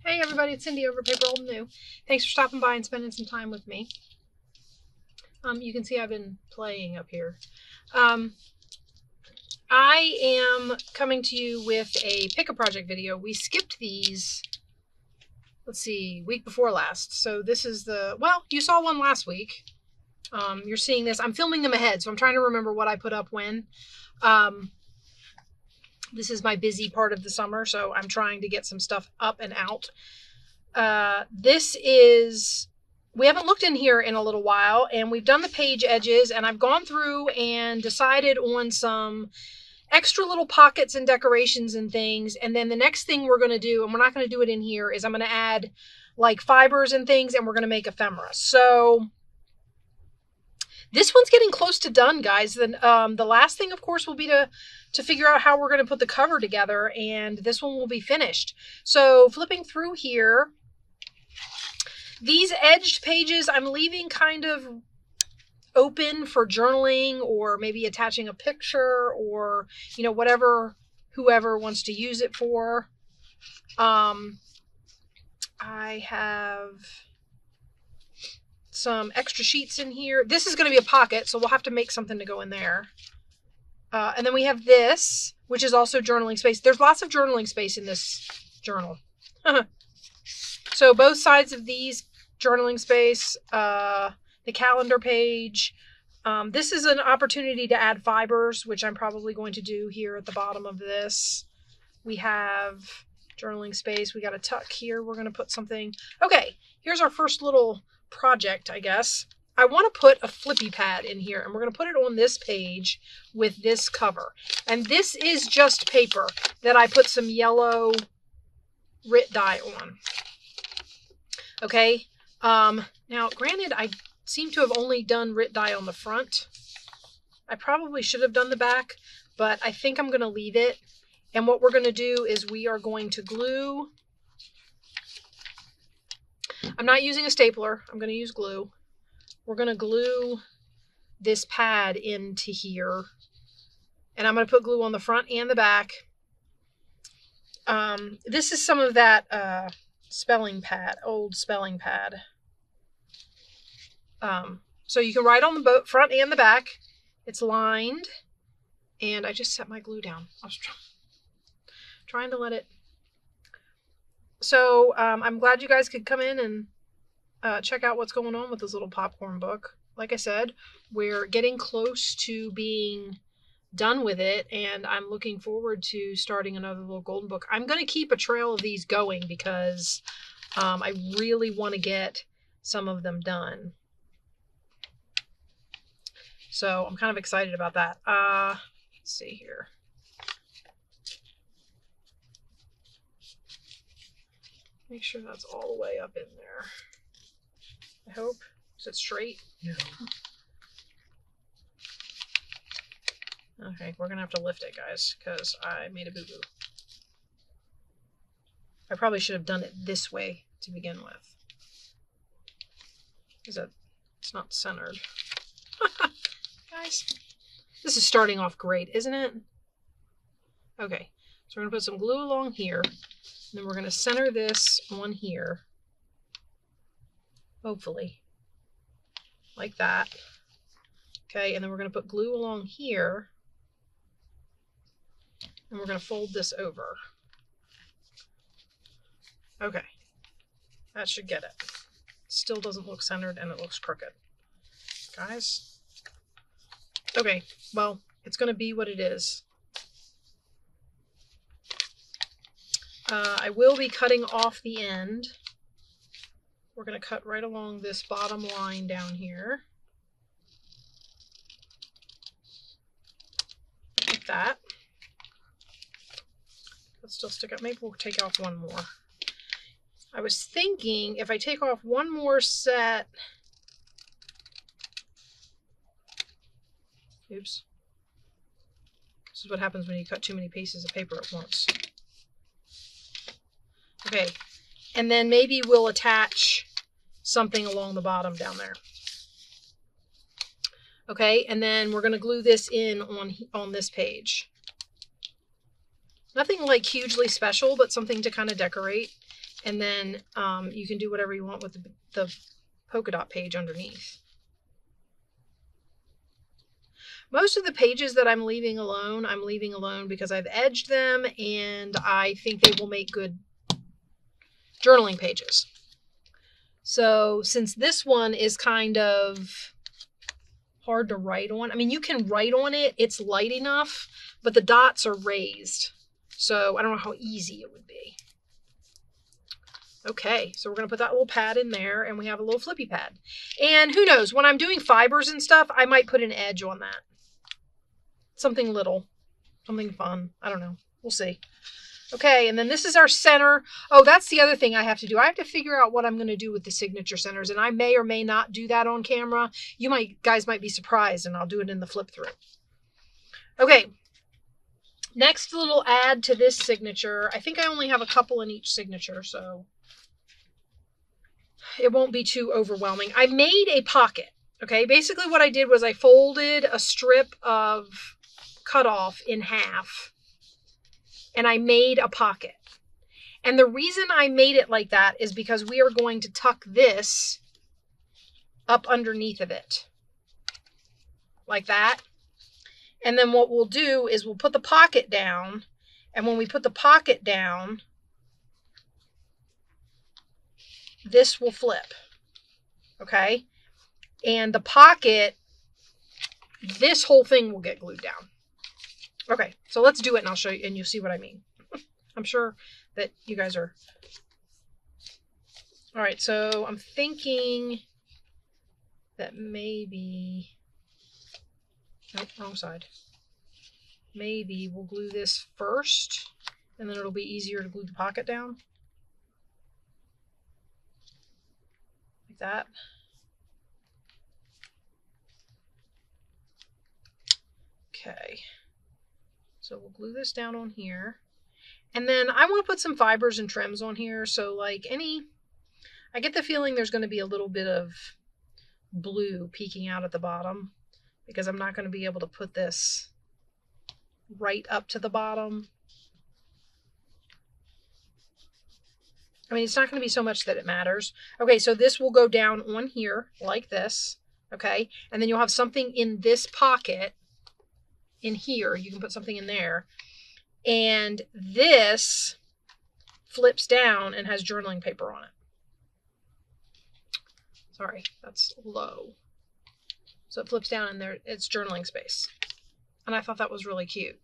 Hey everybody, it's Cindy over at paper.old.new. Thanks for stopping by and spending some time with me. You can see I've been playing up here. I am coming to you with a pick-a-project video. We skipped these, let's see, week before last. So this is well, you saw one last week. You're seeing this. I'm filming them ahead, so I'm trying to remember what I put up when. This is my busy part of the summer, so I'm trying to get some stuff up and out. We haven't looked in here in a little while, and we've done the page edges, and I've gone through and decided on some extra little pockets and decorations and things. And then the next thing we're going to do, and we're not going to do it in here, is I'm going to add like fibers and things, and we're going to make ephemera. So this one's getting close to done, guys. Then the last thing, of course, will be to figure out how we're going to put the cover together, and this one will be finished. So flipping through here, these edged pages I'm leaving kind of open for journaling, or maybe attaching a picture, or whatever whoever wants to use it for. I have some extra sheets in here. This is going to be a pocket, so we'll have to make something to go in there. And then we have this, which is also journaling space. There's lots of journaling space in this journal. So both sides of these, journaling space, the calendar page. This is an opportunity to add fibers, which I'm probably going to do here at the bottom of this. We have journaling space. We got a tuck here. We're going to put something. Okay, here's our first little project, I guess. I want to put a flippy pad in here, and we're going to put it on this page with this cover. And this is just paper that I put some yellow RIT dye on. Okay. Now, granted, I seem to have only done RIT dye on the front. I probably should have done the back, but I think I'm going to leave it. And what we're going to do is we are going to glue. I'm not using a stapler. I'm going to use glue. We're going to glue this pad into here. And I'm going to put glue on the front and the back. This is some of that spelling pad, old spelling pad. So you can write on the front and the back. It's lined. And I just set my glue down. I was trying to let it. So I'm glad you guys could come in and check out what's going on with this little popcorn book. Like I said, we're getting close to being done with it, and I'm looking forward to starting another little golden book. I'm going to keep a trail of these going because I really want to get some of them done. So I'm kind of excited about that. Let's see here. Make sure that's all the way up in there. I hope. Is it straight? Yeah. Okay, we're going to have to lift it, guys, because I made a boo-boo. I probably should have done it this way to begin with. Because it's not centered. Guys, this is starting off great, isn't it? Okay, so we're going to put some glue along here. And then we're going to center this on here. Hopefully. Like that. Okay, and then we're going to put glue along here. And we're going to fold this over. Okay. That should get it. Still doesn't look centered, and it looks crooked. Guys. Okay, well, it's going to be what it is. I will be cutting off the end. We're going to cut right along this bottom line down here. Like that. Let's still stick up. Maybe we'll take off one more. I was thinking if I take off one more set. Oops. This is what happens when you cut too many pieces of paper at once. Okay, and then maybe we'll attach something along the bottom down there. Okay, and then we're going to glue this in on this page. Nothing like hugely special, but something to kind of decorate. And then you can do whatever you want with the polka dot page underneath. Most of the pages that I'm leaving alone because I've edged them and I think they will make good journaling pages. So since this one is kind of hard to write on, I mean, you can write on it, it's light enough, but the dots are raised. So I don't know how easy it would be. Okay, so we're going to put that little pad in there, and we have a little flippy pad. And who knows, when I'm doing fibers and stuff, I might put an edge on that. Something little, something fun. I don't know. We'll see. Okay, and then this is our center. Oh, that's the other thing I have to do. I have to figure out what I'm going to do with the signature centers, and I may or may not do that on camera. You guys might be surprised, and I'll do it in the flip through. Okay, next little add to this signature. I think I only have a couple in each signature, so it won't be too overwhelming. I made a pocket. Okay, basically what I did was I folded a strip of cutoff in half, and I made a pocket. And the reason I made it like that is because we are going to tuck this up underneath of it. Like that. And then what we'll do is we'll put the pocket down. And when we put the pocket down, this will flip. Okay? And the pocket, this whole thing will get glued down. Okay, so let's do it and I'll show you and you'll see what I mean. I'm sure that you guys are. All right, so I'm thinking that maybe, nope, wrong side. Maybe we'll glue this first and then it'll be easier to glue the pocket down. Like that. Okay. So we'll glue this down on here. And then I want to put some fibers and trims on here. So like I get the feeling there's going to be a little bit of blue peeking out at the bottom because I'm not going to be able to put this right up to the bottom. I mean, it's not going to be so much that it matters. Okay, so this will go down on here like this. Okay, and then you'll have something in this pocket. In here, you can put something in there, and this flips down and has journaling paper on it. Sorry, that's low. So it flips down and there it's journaling space. And I thought that was really cute.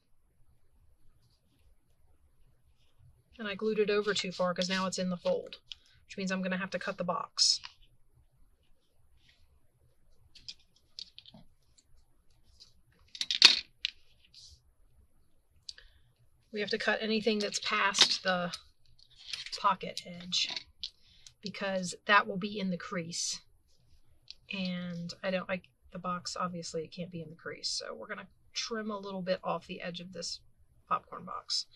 And I glued it over too far because now it's in the fold, which means I'm going to have to cut the box. We have to cut anything that's past the pocket edge because that will be in the crease. And I don't like the box, obviously it can't be in the crease. So we're going to trim a little bit off the edge of this popcorn box.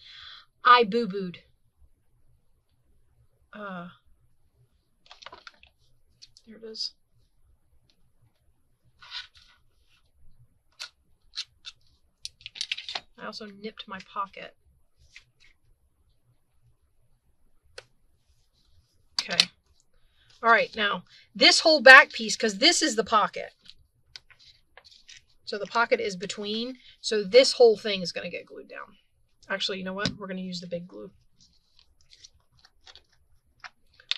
I boo-booed. There it is. I also nipped my pocket. Okay. All right, now this whole back piece, because this is the pocket. So the pocket is between, so this whole thing is going to get glued down. Actually, you know what? We're going to use the big glue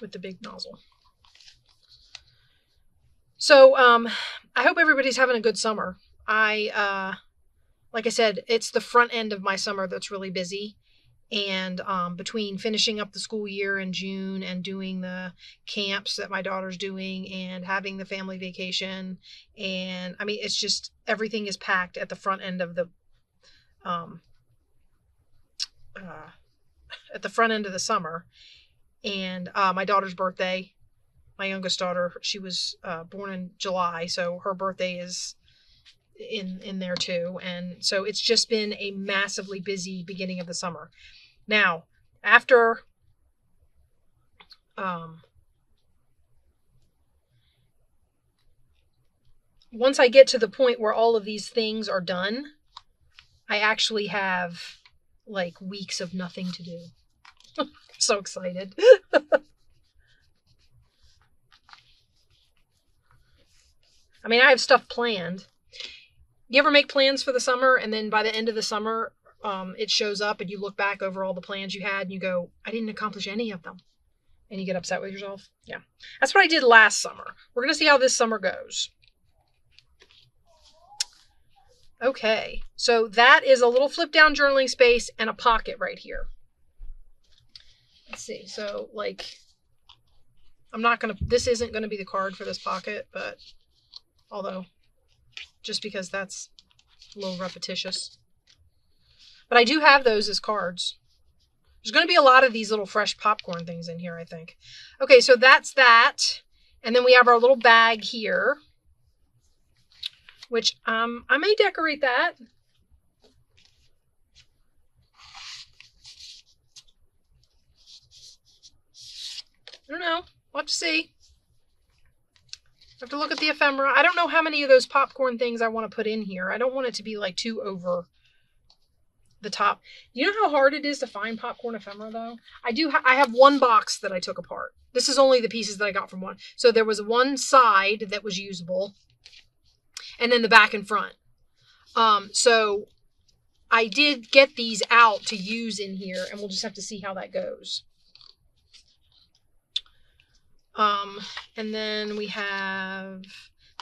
with the big nozzle. So I hope everybody's having a good summer. Like I said, it's the front end of my summer that's really busy. And between finishing up the school year in June and doing the camps that my daughter's doing and having the family vacation, and I mean, it's just everything is packed at the front end of the summer. And my daughter's birthday, my youngest daughter, she was born in July, so her birthday is in there too. And so it's just been a massively busy beginning of the summer. Now, after once I get to the point where all of these things are done, I actually have like weeks of nothing to do. So excited. I mean, I have stuff planned. You ever make plans for the summer and then by the end of the summer, it shows up and you look back over all the plans you had and you go, I didn't accomplish any of them. And you get upset with yourself? Yeah. That's what I did last summer. We're going to see how this summer goes. Okay. So that is a little flip down journaling space and a pocket right here. Let's see. So like, this isn't going to be the card for this pocket, but although just because that's a little repetitious. But I do have those as cards. There's going to be a lot of these little fresh popcorn things in here, I think. Okay, so that's that. And then we have our little bag here, which I may decorate that. I don't know. We'll have to see. I have to look at the ephemera. I don't know how many of those popcorn things I want to put in here. I don't want it to be like too over the top. You know how hard it is to find popcorn ephemera though? I have one box that I took apart. This is only the pieces that I got from one. So there was one side that was usable and then the back and front. So I did get these out to use in here and we'll just have to see how that goes. And then we have,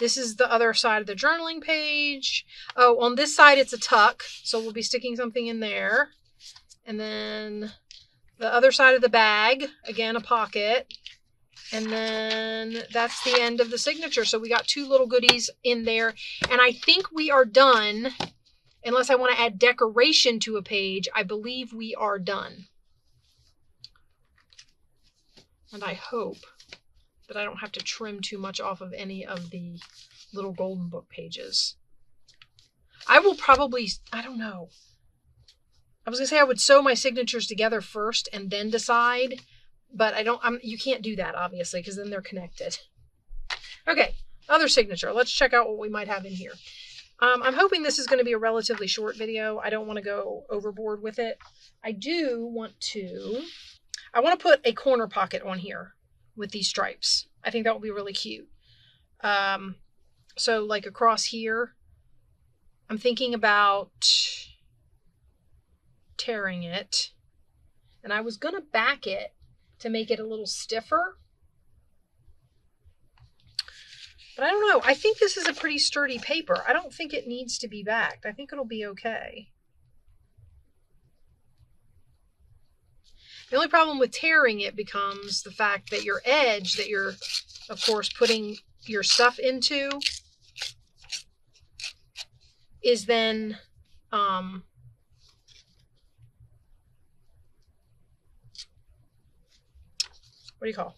this is the other side of the journaling page. Oh, on this side, it's a tuck. So we'll be sticking something in there. And then the other side of the bag, again, a pocket. And then that's the end of the signature. So we got two little goodies in there. And I think we are done. Unless I want to add decoration to a page, I believe we are done. And I hope that I don't have to trim too much off of any of the little golden book pages. I will probably, I don't know. I was going to say I would sew my signatures together first and then decide, but you can't do that obviously because then they're connected. Okay, other signature. Let's check out what we might have in here. I'm hoping this is going to be a relatively short video. I don't want to go overboard with it. I want to put a corner pocket on here with these stripes. I think that will be really cute. So like across here, I'm thinking about tearing it. And I was going to back it to make it a little stiffer. But I don't know. I think this is a pretty sturdy paper. I don't think it needs to be backed. I think it'll be okay. The only problem with tearing it becomes the fact that your edge that you're, of course, putting your stuff into is then, what do you call?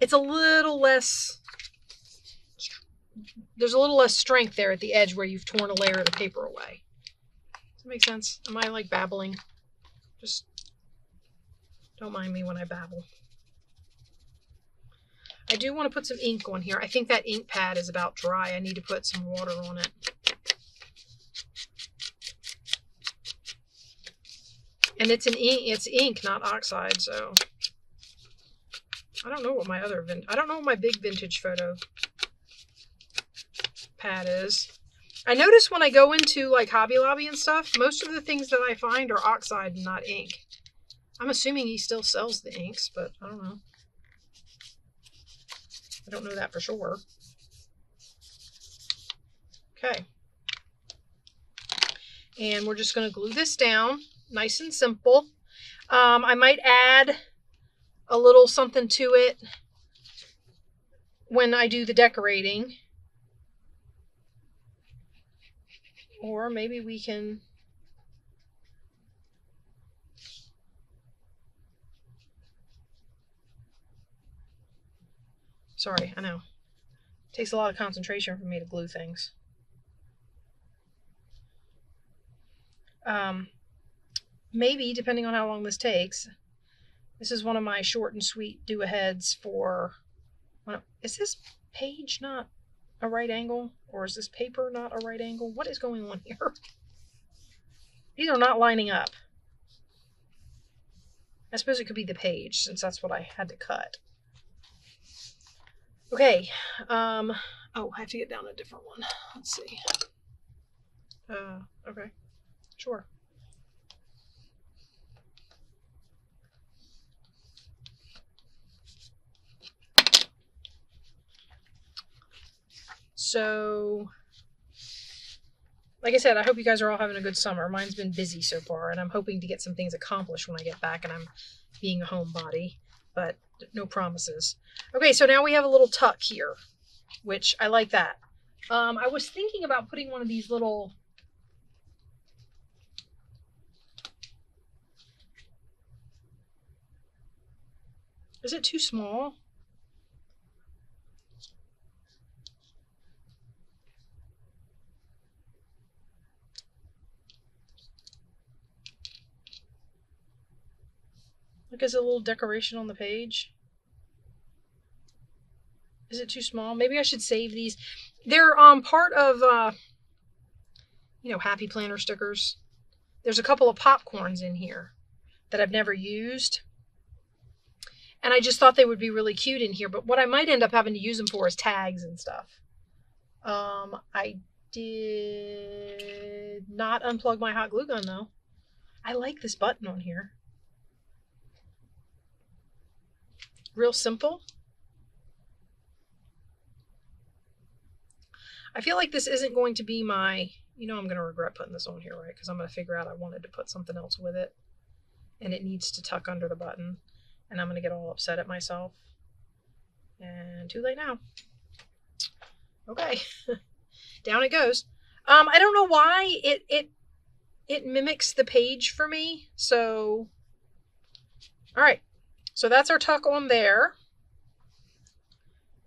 It's a little less, there's a little less strength there at the edge where you've torn a layer of the paper away. Does that make sense? Am I like babbling? Just don't mind me when I babble. I do want to put some ink on here. I think that ink pad is about dry. I need to put some water on it. And it's ink, not oxide, so I don't know what my big vintage photo pad is. I notice when I go into like Hobby Lobby and stuff, most of the things that I find are oxide and not ink. I'm assuming he still sells the inks, but I don't know. I don't know that for sure. Okay. And we're just going to glue this down, nice and simple. I might add a little something to it when I do the decorating. Or maybe we can... Sorry, I know. It takes a lot of concentration for me to glue things. Maybe, depending on how long this takes. This is one of my short and sweet do-aheads for... Is this page not a right angle? Or is this paper not a right angle? What is going on here? These are not lining up. I suppose it could be the page, since that's what I had to cut. Okay. Oh, I have to get down a different one. Let's see. Okay. Sure. So, like I said, I hope you guys are all having a good summer. Mine's been busy so far, and I'm hoping to get some things accomplished when I get back and I'm being a homebody, but no promises. Okay, so now we have a little tuck here, which I like that. I was thinking about putting one of these little... Is it too small? Look, as a little decoration on the page. Is it too small? Maybe I should save these. They're part of, Happy Planner stickers. There's a couple of popcorns in here that I've never used. And I just thought they would be really cute in here. But what I might end up having to use them for is tags and stuff. I did not unplug my hot glue gun, though. I like this button on here. Real simple. I feel like this isn't going to be my... I'm going to regret putting this on here, right? Because I'm going to figure out I wanted to put something else with it. And it needs to tuck under the button. And I'm going to get all upset at myself. And too late now. Okay. Down it goes. I don't know why it mimics the page for me. So, all right. So that's our tuck on there.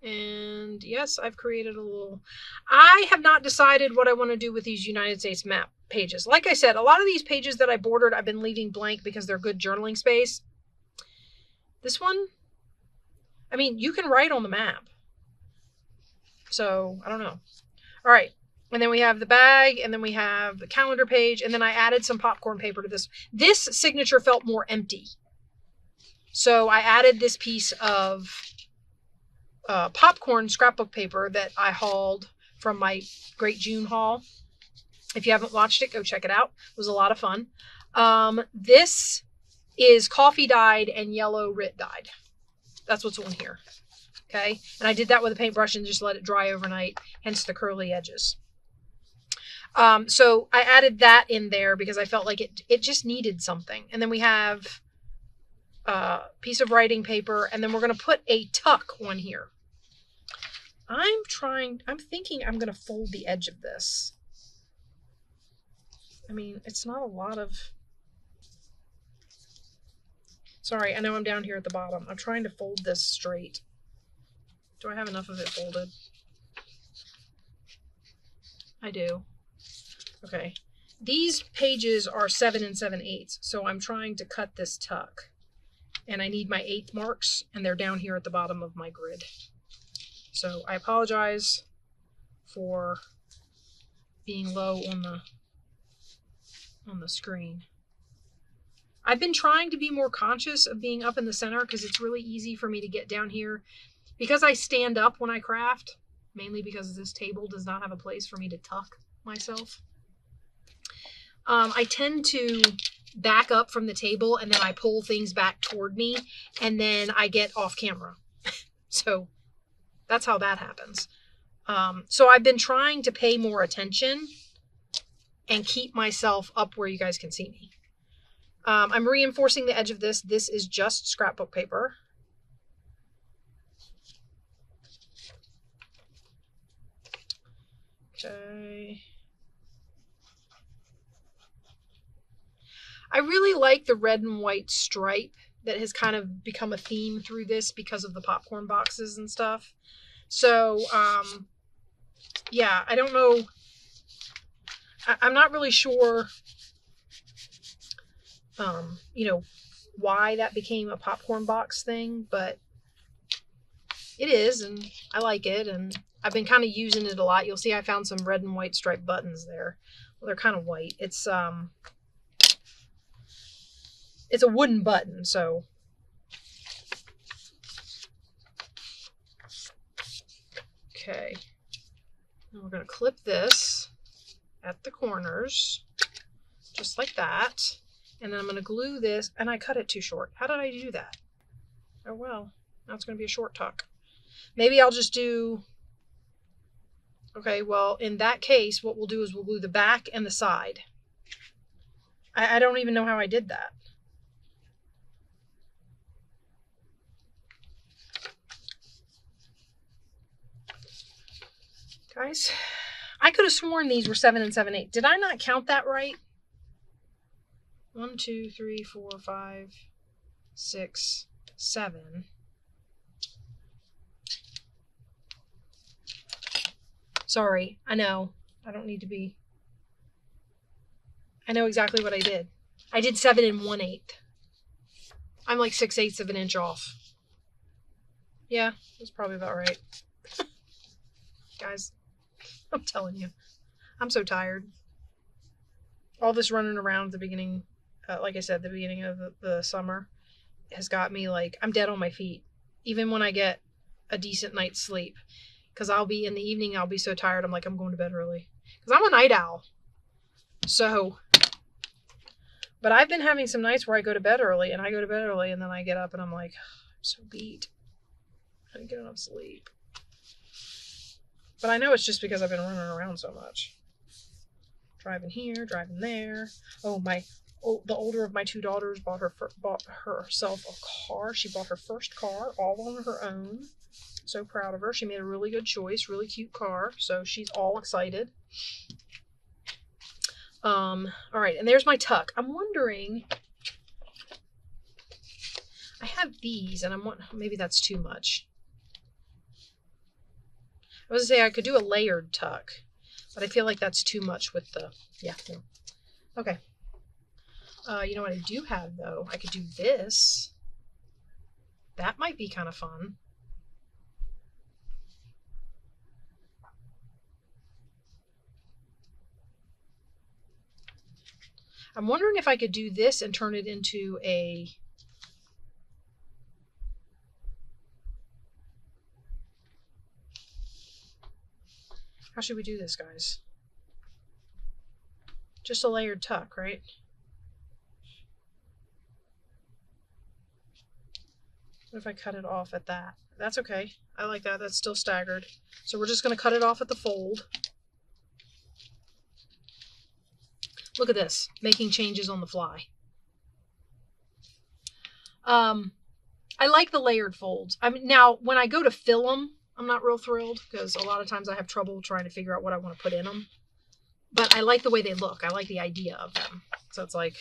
And yes, I've created a little... I have not decided what I want to do with these United States map pages. Like I said, a lot of these pages that I bordered, I've been leaving blank because they're good journaling space. This one, I mean, you can write on the map. So, I don't know. All right. And then we have the bag, and then we have the calendar page, and then I added some popcorn paper to this. This signature felt more empty. So I added this piece of popcorn scrapbook paper that I hauled from my Great June haul. If you haven't watched it, go check it out. It was a lot of fun. This is coffee dyed and yellow Rit dyed. That's what's on here. Okay. And I did that with a paintbrush and just let it dry overnight, hence the curly edges. So I added that in there because I felt like it just needed something. And then we have a piece of writing paper, and then we're going to put a tuck on here. I'm thinking I'm going to fold the edge of this. I mean, it's not a lot of... Sorry, I know I'm down here at the bottom. I'm trying to fold this straight. Do I have enough of it folded? I do. Okay. These pages are 7 7/8, so I'm trying to cut this tuck. And I need my 8 marks, and they're down here at the bottom of my grid. So I apologize for being low on the screen. I've been trying to be more conscious of being up in the center because it's really easy for me to get down here. Because I stand up when I craft, mainly because this table does not have a place for me to tuck myself. I tend to back up from the table, and then I pull things back toward me, and then I get off camera. So that's how that happens. So I've been trying to pay more attention and keep myself up where you guys can see me. I'm reinforcing the edge of this. This is just scrapbook paper. Okay. I really like the red and white stripe that has kind of become a theme through this because of the popcorn boxes and stuff. So, yeah, I don't know. I'm not really sure, why that became a popcorn box thing, but it is, and I like it, and I've been kind of using it a lot. You'll see I found some red and white striped buttons there. Well, they're kind of white. It's, it's a wooden button, so. Okay. And we're going to clip this at the corners, just like that. And then I'm going to glue this, and I cut it too short. How did I do that? Oh well, now it's going to be a short tuck. Maybe I'll just do, okay, well, in that case, what we'll do is we'll glue the back and the side. I don't even know how I did that. Guys, I could have sworn these were 7 and 7/8. Did I not count that right? 1, 2, 3, 4, 5, 6, 7. Sorry, I know. I don't need to be. I know exactly what I did. I did 7 and 1/8. I'm like 6/8 of an inch off. Yeah, that's probably about right. Guys, I'm telling you, I'm so tired. All this running around at the beginning, like I said, the beginning of the summer has got me like, I'm dead on my feet, even when I get a decent night's sleep. Because I'll be in the evening, I'll be so tired, I'm like, I'm going to bed early. Because I'm a night owl. So, but I've been having some nights where I go to bed early, and then I get up and I'm like, I'm so beat. I didn't get enough sleep. But I know it's just because I've been running around so much. Driving here, driving there. Oh, the older of my two daughters bought herself a car. She bought her first car all on her own. So proud of her. She made a really good choice, really cute car. So she's all excited. All right, and there's my tuck. I'm wondering, I have these, and maybe that's too much. I was gonna say I could do a layered tuck, but I feel like that's too much with the, yeah. Okay. You know what I do have, though? I could do this. That might be kind of fun. I'm wondering if I could do this and turn it into a... How should we do this, guys? Just a layered tuck, right? What if I cut it off at that? That's okay. I like that. That's still staggered. So we're just going to cut it off at the fold. Look at this. Making changes on the fly. I like the layered folds. I mean, now, when I go to fill them, I'm not real thrilled because a lot of times I have trouble trying to figure out what I want to put in them. But I like the way they look. I like the idea of them. So it's like,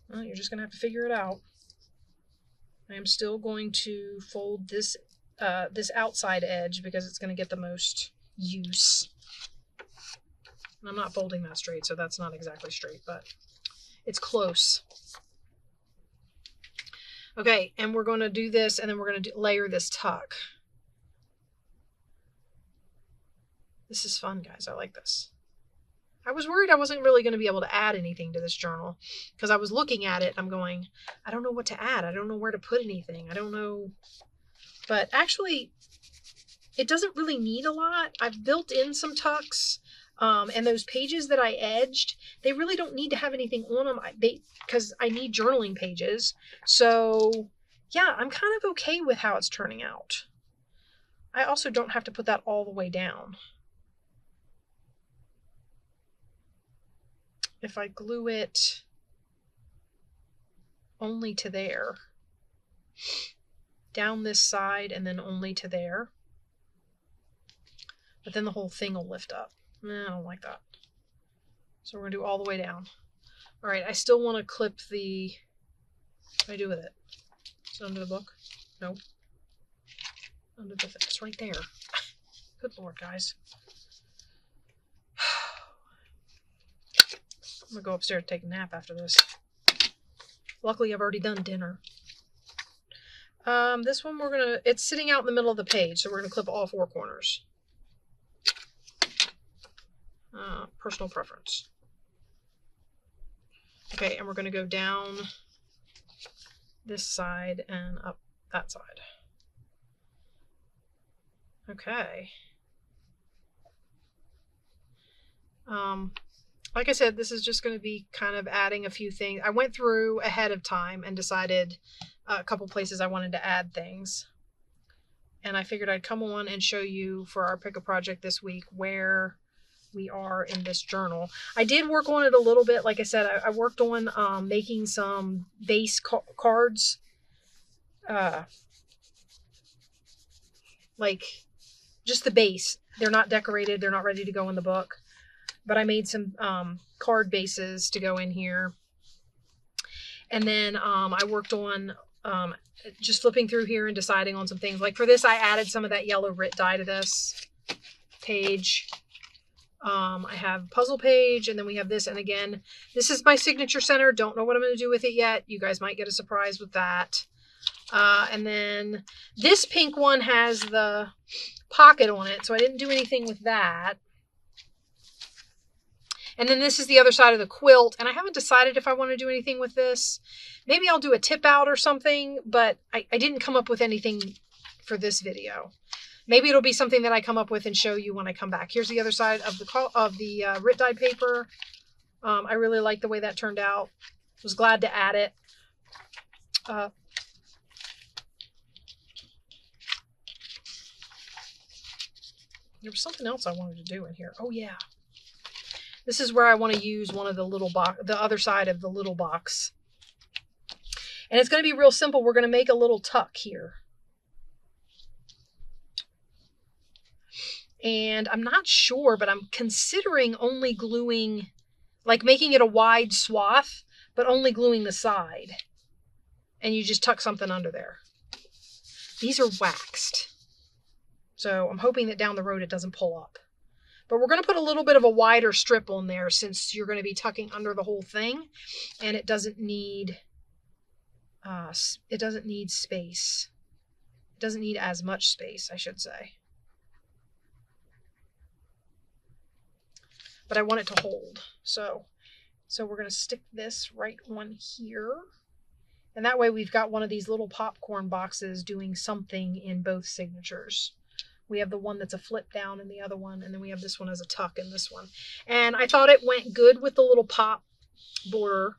well, you're just going to have to figure it out. I am still going to fold this outside edge because it's going to get the most use. And I'm not folding that straight, so that's not exactly straight, but it's close. Okay, and we're going to do this, and then we're going to layer this tuck. This is fun, guys. I like this. I was worried I wasn't really going to be able to add anything to this journal because I was looking at it and I'm going, I don't know what to add. I don't know where to put anything. I don't know. But actually, it doesn't really need a lot. I've built in some tucks, and those pages that I edged, they really don't need to have anything on them because I need journaling pages. So yeah, I'm kind of okay with how it's turning out. I also don't have to put that all the way down. If I glue it only to there, down this side and then only to there, but then the whole thing will lift up. I don't like that. So we're going to do all the way down. All right, I still want to clip the... What do I do with it? Is it under the book? No. Under the... It's right there. Good Lord, guys. I'm going to go upstairs and take a nap after this. Luckily, I've already done dinner. This one we're going to... It's sitting out in the middle of the page, so we're going to clip all 4 corners. Personal preference. Okay, and we're going to go down this side and up that side. Okay. Like I said, this is just going to be kind of adding a few things. I went through ahead of time and decided a couple places I wanted to add things. And I figured I'd come on and show you for our pick a project this week where we are in this journal. I did work on it a little bit. Like I said, I worked on making some base cards. Like just the base. They're not decorated. They're not ready to go in the book. But I made some card bases to go in here. And then I worked on just flipping through here and deciding on some things. Like for this, I added some of that yellow Rit dye to this page. I have a puzzle page, and then we have this. And again, this is my signature center. Don't know what I'm going to do with it yet. You guys might get a surprise with that. And then this pink one has the pocket on it, so I didn't do anything with that. And then this is the other side of the quilt, and I haven't decided if I want to do anything with this. Maybe I'll do a tip out or something, but I didn't come up with anything for this video. Maybe it'll be something that I come up with and show you when I come back. Here's the other side of the Rit dyed paper. I really like the way that turned out. Was glad to add it. There was something else I wanted to do in here. Oh yeah. This is where I want to use one of the little box, the other side of the little box. And it's going to be real simple. We're going to make a little tuck here. And I'm not sure, but I'm considering only gluing, like making it a wide swath, but only gluing the side. And you just tuck something under there. These are waxed. So I'm hoping that down the road it doesn't pull up. But we're going to put a little bit of a wider strip on there since you're going to be tucking under the whole thing. And it doesn't need space. It doesn't need as much space, I should say. But I want it to hold. So we're going to stick this right on here. And that way we've got one of these little popcorn boxes doing something in both signatures. We have the one that's a flip down in the other one, and then we have this one as a tuck in this one. And I thought it went good with the little pop border.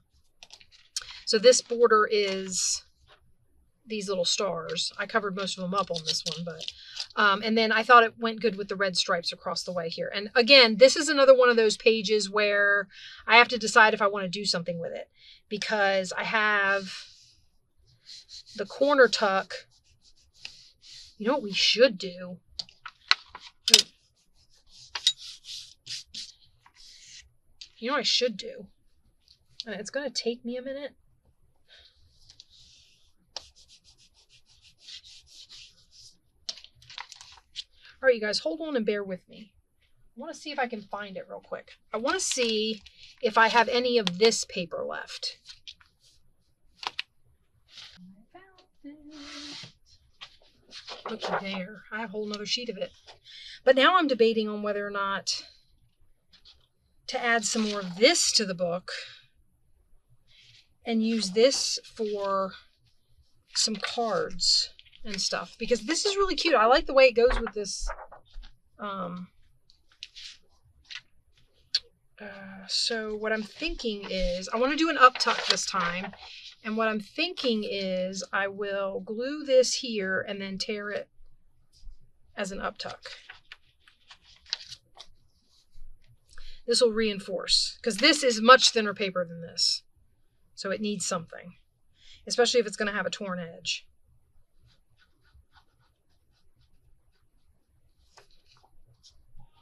So this border is these little stars. I covered most of them up on this one, but and then I thought it went good with the red stripes across the way here. And again, this is another one of those pages where I have to decide if I want to do something with it, because I have the corner tuck. You know what we should do? You know what I should do? And it's going to take me a minute. All right, you guys, hold on and bear with me. I want to see if I can find it real quick. I want to see if I have any of this paper left. Looky there. I have a whole nother sheet of it. But now I'm debating on whether or not to add some more of this to the book and use this for some cards and stuff, because this is really cute. I like the way it goes with this. So what I'm thinking is I want to do an up tuck this time. And what I'm thinking is I will glue this here and then tear it as an up tuck. This will reinforce, because this is much thinner paper than this. So it needs something, especially if it's going to have a torn edge.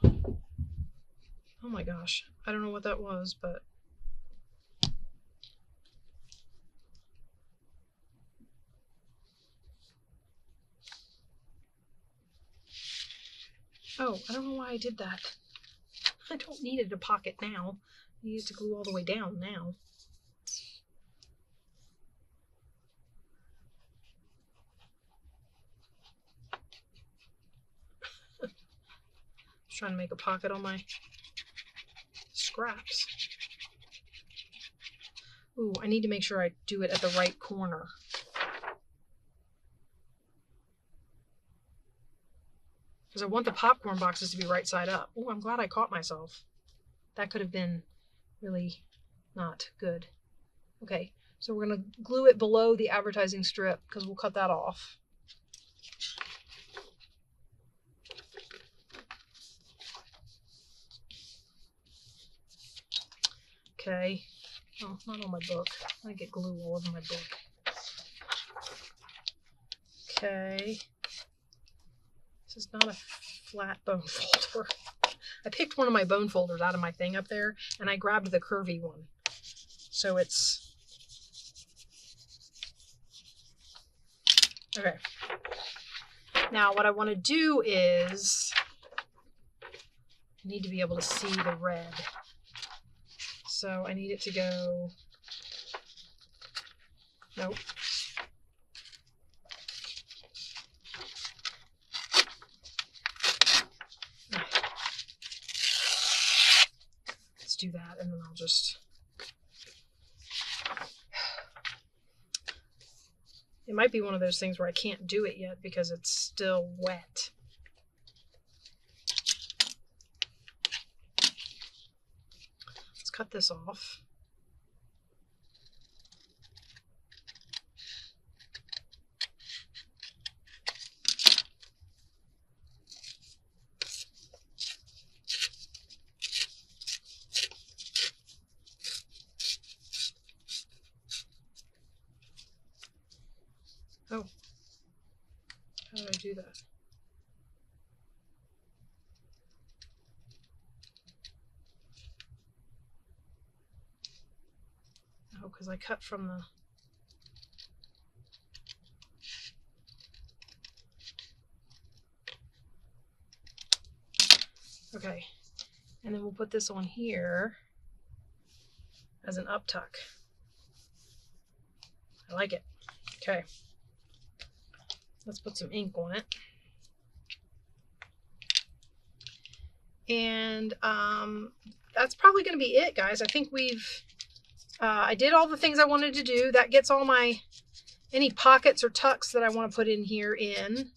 Oh my gosh, I don't know what that was, but oh, I don't know why I did that. I don't need it to pocket now. I need it to glue all the way down now. Just trying to make a pocket on my scraps. Ooh, I need to make sure I do it at the right corner. because I want the popcorn boxes to be right side up. Oh, I'm glad I caught myself. That could have been really not good. Okay, so we're going to glue it below the advertising strip because we'll cut that off. Okay. Oh, not on my book. I get glue all over my book. Okay. This is not a flat bone folder. I picked one of my bone folders out of my thing up there, and I grabbed the curvy one. So it's... Okay. Now what I want to do is... I need to be able to see the red. So I need it to go... Nope. Let's do that, and then I'll just... It might be one of those things where I can't do it yet because it's still wet. Let's cut this off. Oh, how did I do that? Oh, because I cut from the... Okay, and then we'll put this on here as an up tuck. I like it. Okay. Let's put some ink on it. And that's probably going to be it, guys. I think I did all the things I wanted to do. That gets all any pockets or tucks that I want to put in here in.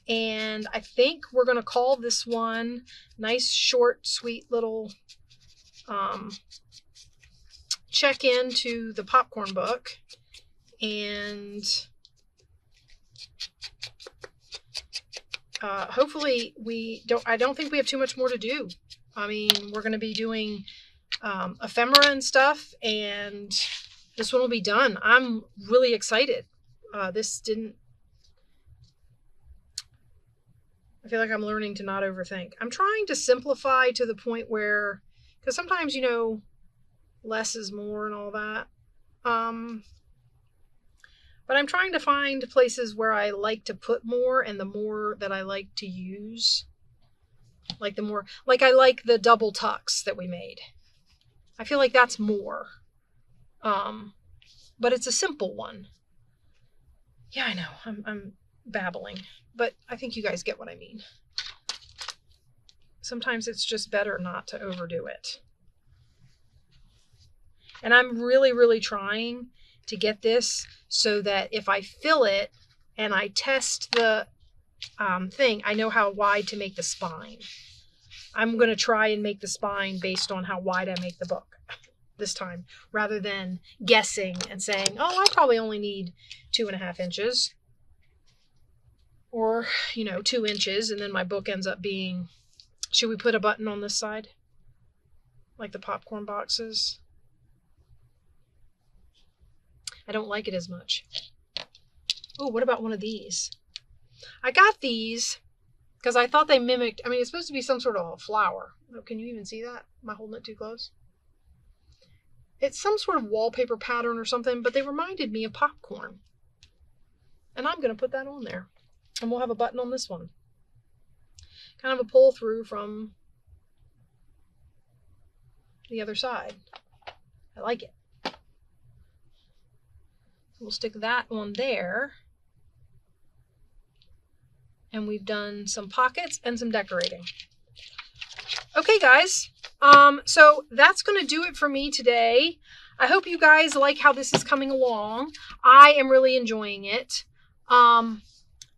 And I think we're going to call this one nice, short, sweet little check-in to the popcorn book. And hopefully I don't think we have too much more to do. I mean, we're going to be doing ephemera and stuff, and this one will be done. I'm really excited. I feel like I'm learning to not overthink. I'm trying to simplify to the point where, because sometimes, you know, less is more and all that. But I'm trying to find places where I like to put more, and the more that I like to use. Like the more, like I like the double tucks that we made. I feel like that's more. But it's a simple one. Yeah, I know. I'm babbling. But I think you guys get what I mean. Sometimes it's just better not to overdo it. And I'm really, really trying to get this so that if I fill it and I test the thing, I know how wide to make the spine. I'm going to try and make the spine based on how wide I make the book this time, rather than guessing and saying, oh, I probably only need 2.5 inches. Or, 2 inches, and then my book ends up being... Should we put a button on this side? Like the popcorn boxes? I don't like it as much. Oh, what about one of these? I got these because I thought they mimicked... I mean, it's supposed to be some sort of a flower. Oh, can you even see that? Am I holding it too close? It's some sort of wallpaper pattern or something, but they reminded me of popcorn. And I'm going to put that on there. And we'll have a button on this one. Kind of a pull through from the other side. I like it. We'll stick that on there. And we've done some pockets and some decorating. Okay, guys. So that's going to do it for me today. I hope you guys like how this is coming along. I am really enjoying it.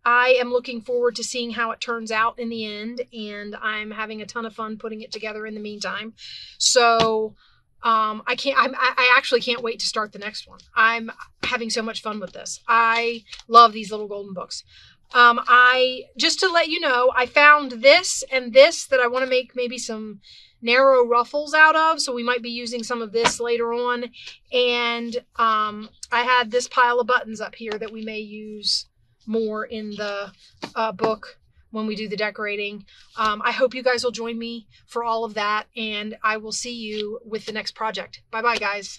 I am looking forward to seeing how it turns out in the end, and I'm having a ton of fun putting it together in the meantime. So I actually can't wait to start the next one. I'm having so much fun with this. I love these little golden books. I just to let you know, I found this and this that I want to make maybe some narrow ruffles out of. So we might be using some of this later on. And I had this pile of buttons up here that we may use more in the book when we do the decorating. I hope you guys will join me for all of that, and I will see you with the next project. Bye bye, guys.